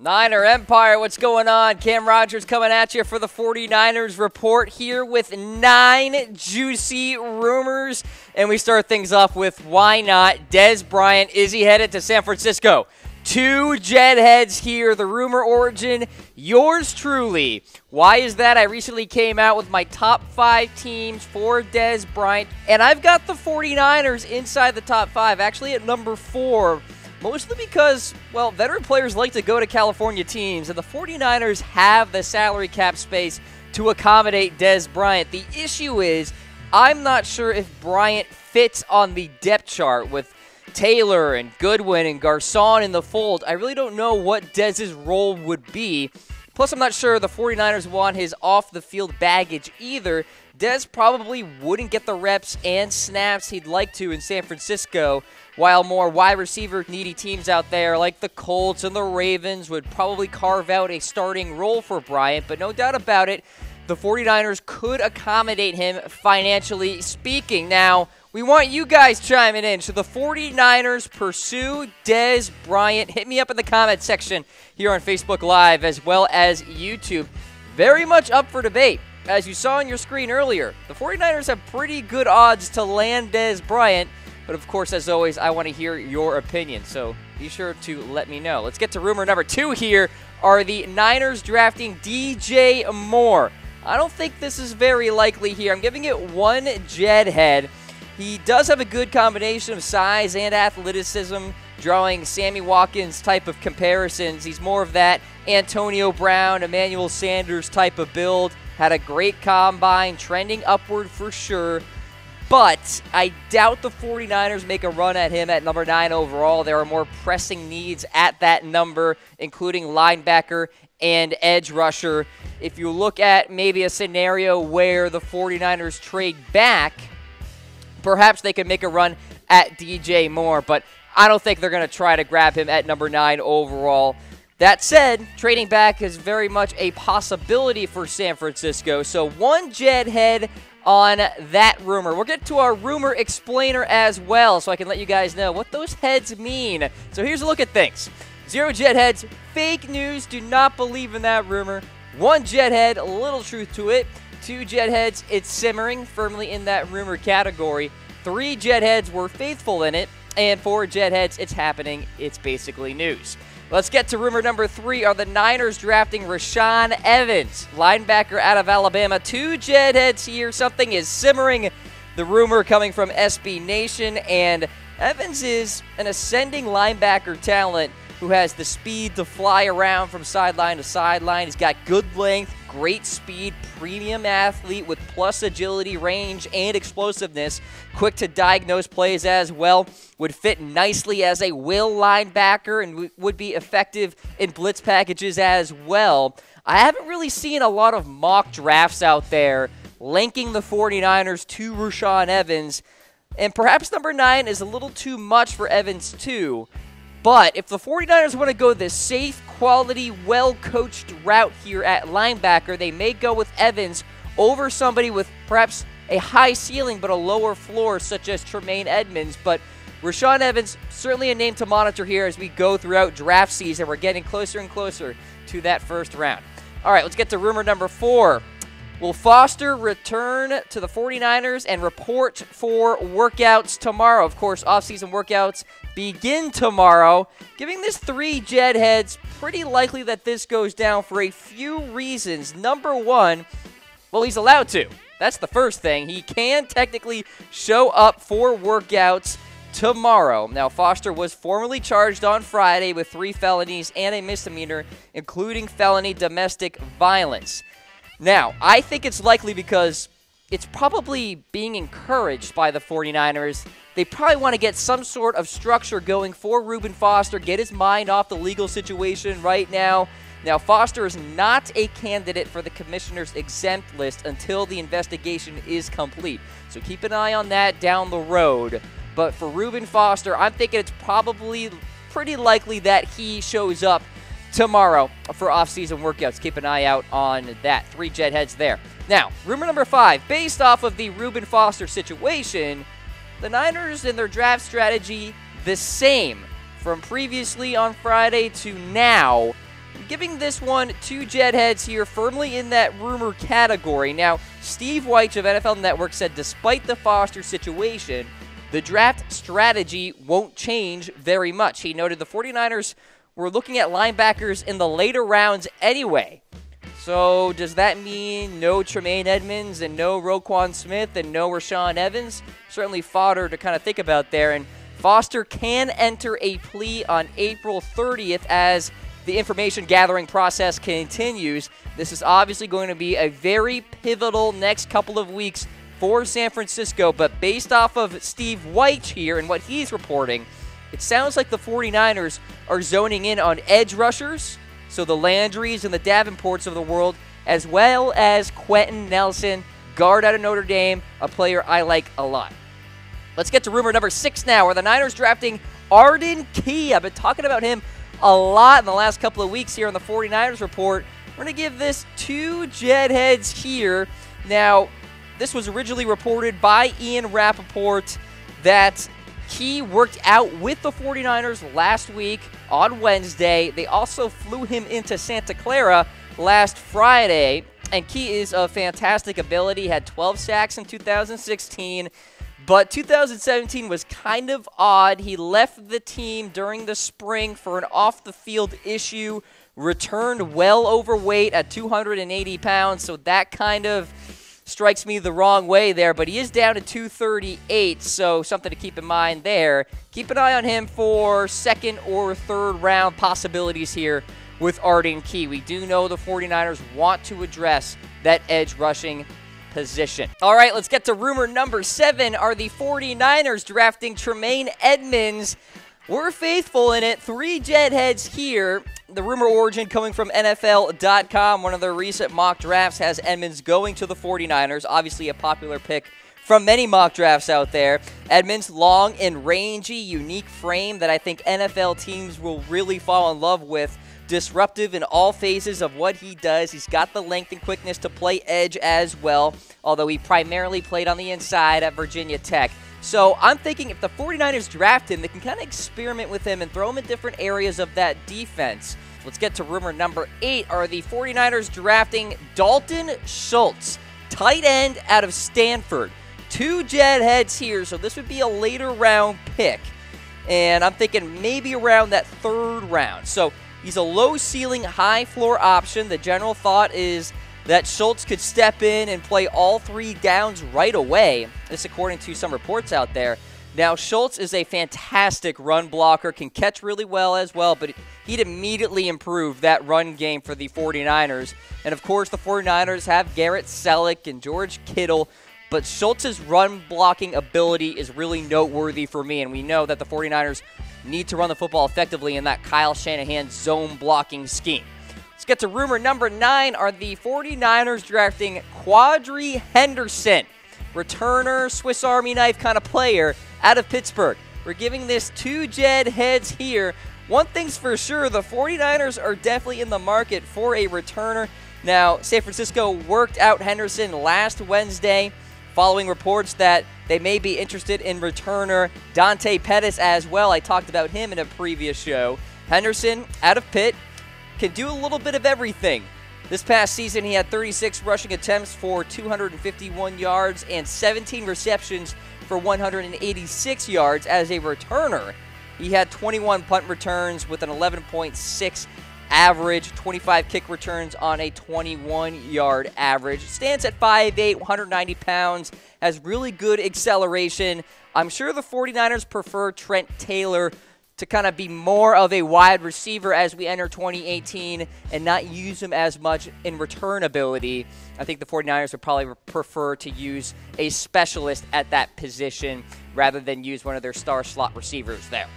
Niner Empire, what's going on? Cam Rogers coming at you for the 49ers report here with 9 juicy rumors. And we start things off with, why not? Dez Bryant, is he headed to San Francisco? 2 Jet heads here, the rumor origin, yours truly. Why is that? I recently came out with my top 5 teams for Dez Bryant, and I've got the 49ers inside the top 5, actually at number 4. Mostly because, well, veteran players like to go to California teams, and the 49ers have the salary cap space to accommodate Dez Bryant. The issue is, I'm not sure if Bryant fits on the depth chart with Taylor and Goodwin and Garcon in the fold. I really don't know what Dez's role would be. Plus, I'm not sure the 49ers want his off-the-field baggage either. Dez probably wouldn't get the reps and snaps he'd like to in San Francisco, while more wide receiver needy teams out there like the Colts and the Ravens would probably carve out a starting role for Bryant. But no doubt about it, the 49ers could accommodate him financially speaking. Now, we want you guys chiming in. Should the 49ers pursue Dez Bryant? Hit me up in the comment section here on Facebook Live as well as YouTube. Very much up for debate. As you saw on your screen earlier, the 49ers have pretty good odds to land Dez Bryant. But of course, as always, I want to hear your opinion, so be sure to let me know. Let's get to rumor number 2 here. Are the Niners drafting DJ Moore? I don't think this is very likely here. I'm giving it 1 Jet head. He does have a good combination of size and athleticism, drawing Sammy Watkins type of comparisons. He's more of that Antonio Brown, Emmanuel Sanders type of build. Had a great combine, trending upward for sure. But I doubt the 49ers make a run at him at number 9 overall. There are more pressing needs at that number, including linebacker and edge rusher. If you look at maybe a scenario where the 49ers trade back, perhaps they can make a run at DJ Moore. But I don't think they're going to try to grab him at number 9 overall. That said, trading back is very much a possibility for San Francisco. So 1 Jet head on that rumor. We'll get to our rumor explainer as well so I can let you guys know what those heads mean. So here's a look at things. 0 Jet heads, fake news, do not believe in that rumor. 1 Jet head, a little truth to it. 2 Jet heads, it's simmering, firmly in that rumor category. 3 Jet heads were faithful in it. And 4 Jet heads, it's happening, it's basically news. Let's get to rumor number 3. Are the Niners drafting Roquan Evans, linebacker out of Alabama? 2 Jet heads here. Something is simmering. The rumor coming from SB Nation, and Evans is an ascending linebacker talent who has the speed to fly around from sideline to sideline. He's got good length, great speed, premium athlete with plus agility, range, and explosiveness. Quick to diagnose plays as well. Would fit nicely as a will linebacker and would be effective in blitz packages as well. I haven't really seen a lot of mock drafts out there linking the 49ers to Roquan Evans. And perhaps number 9 is a little too much for Evans too. But if the 49ers want to go this safe, quality, well-coached route here at linebacker, they may go with Evans over somebody with perhaps a high ceiling but a lower floor, such as Tremaine Edmunds. But Roquan Evans, certainly a name to monitor here as we go throughout draft season. We're getting closer and closer to that first round. All right, let's get to rumor number 4. Will Foster return to the 49ers and report for workouts tomorrow? Of course, offseason workouts begin tomorrow. Giving this 3 Jet heads, pretty likely that this goes down for a few reasons. Number 1, well, he's allowed to. That's the first thing. He can technically show up for workouts tomorrow. Now, Foster was formally charged on Friday with 3 felonies and a misdemeanor, including felony domestic violence. Now, I think it's likely because it's probably being encouraged by the 49ers. They probably want to get some sort of structure going for Reuben Foster, get his mind off the legal situation right now. Now, Foster is not a candidate for the commissioner's exempt list until the investigation is complete. So keep an eye on that down the road. But for Reuben Foster, I'm thinking it's probably pretty likely that he shows up tomorrow for off-season workouts. Keep an eye out on that. 3 Jet heads there. Now, rumor number 5. Based off of the Reuben Foster situation, the Niners and their draft strategy the same from previously on Friday to now. Giving this one to Jedheads here, firmly in that rumor category. Now, Steve Wyche of NFL Network said despite the Foster situation, the draft strategy won't change very much. He noted the 49ers were looking at linebackers in the later rounds anyway. So does that mean no Tremaine Edmunds and no Roquan Smith and no Rashaan Evans? Certainly fodder to kind of think about there. And Foster can enter a plea on April 30th as the information gathering process continues. This is obviously going to be a very pivotal next couple of weeks for San Francisco, but based off of Steve Wyche here and what he's reporting, it sounds like the 49ers are zoning in on edge rushers, so the Landrys and the Davenports of the world, as well as Quenton Nelson, guard out of Notre Dame, a player I like a lot. Let's get to rumor number 6 now, where the Niners drafting Arden Key. I've been talking about him a lot in the last couple of weeks here on the 49ers report. We're going to give this to Jedheads here. Now, this was originally reported by Ian Rappaport that Key worked out with the 49ers last week on Wednesday. They also flew him into Santa Clara last Friday, and Key is a fantastic ability. Had 12 sacks in 2016. But 2017 was kind of odd. He left the team during the spring for an off-the-field issue, returned well overweight at 280 pounds, so that kind of strikes me the wrong way there. But he is down to 238, so something to keep in mind there. Keep an eye on him for second or third round possibilities here with Arden Key. We do know the 49ers want to address that edge rushing position. All right, let's get to rumor number 7. Are the 49ers drafting Tremaine Edmunds? We're faithful in it. 3 Jedheads here. The rumor origin coming from NFL.com. One of their recent mock drafts has Edmunds going to the 49ers. Obviously a popular pick from many mock drafts out there. Edmunds, long and rangy, unique frame that I think NFL teams will really fall in love with. Disruptive in all phases of what he does. He's got the length and quickness to play edge as well, although he primarily played on the inside at Virginia Tech. So I'm thinking if the 49ers draft him, they can kind of experiment with him and throw him in different areas of that defense. Let's get to rumor number 8. Are the 49ers drafting Dalton Schultz, tight end out of Stanford? 2 Jedheads here, so this would be a later round pick. And I'm thinking maybe around that 3rd round. So he's a low-ceiling, high-floor option. The general thought is that Schultz could step in and play all 3 downs right away. This according to some reports out there. Now, Schultz is a fantastic run blocker, can catch really well as well, but he'd immediately improve that run game for the 49ers. And, of course, the 49ers have Garrett Selleck and George Kittle, but Schultz's run-blocking ability is really noteworthy for me, and we know that the 49ers need to run the football effectively in that Kyle Shanahan zone-blocking scheme. Let's get to rumor number 9. Are the 49ers drafting Quadri Henderson, returner, Swiss Army knife kind of player out of Pittsburgh? We're giving this 2 Jedheads here. One thing's for sure, the 49ers are definitely in the market for a returner. Now, San Francisco worked out Henderson last Wednesday, following reports that they may be interested in returner Dante Pettis as well. I talked about him in a previous show. Henderson, out of Pitt, can do a little bit of everything. This past season, he had 36 rushing attempts for 251 yards and 17 receptions for 186 yards as a returner. He had 21 punt returns with an 11.6 average, 25 kick returns on a 21-yard average. Stands at 5'8", 190 pounds, has really good acceleration. I'm sure the 49ers prefer Trent Taylor to kind of be more of a wide receiver as we enter 2018 and not use him as much in return ability. I think the 49ers would probably prefer to use a specialist at that position rather than use one of their star slot receivers there.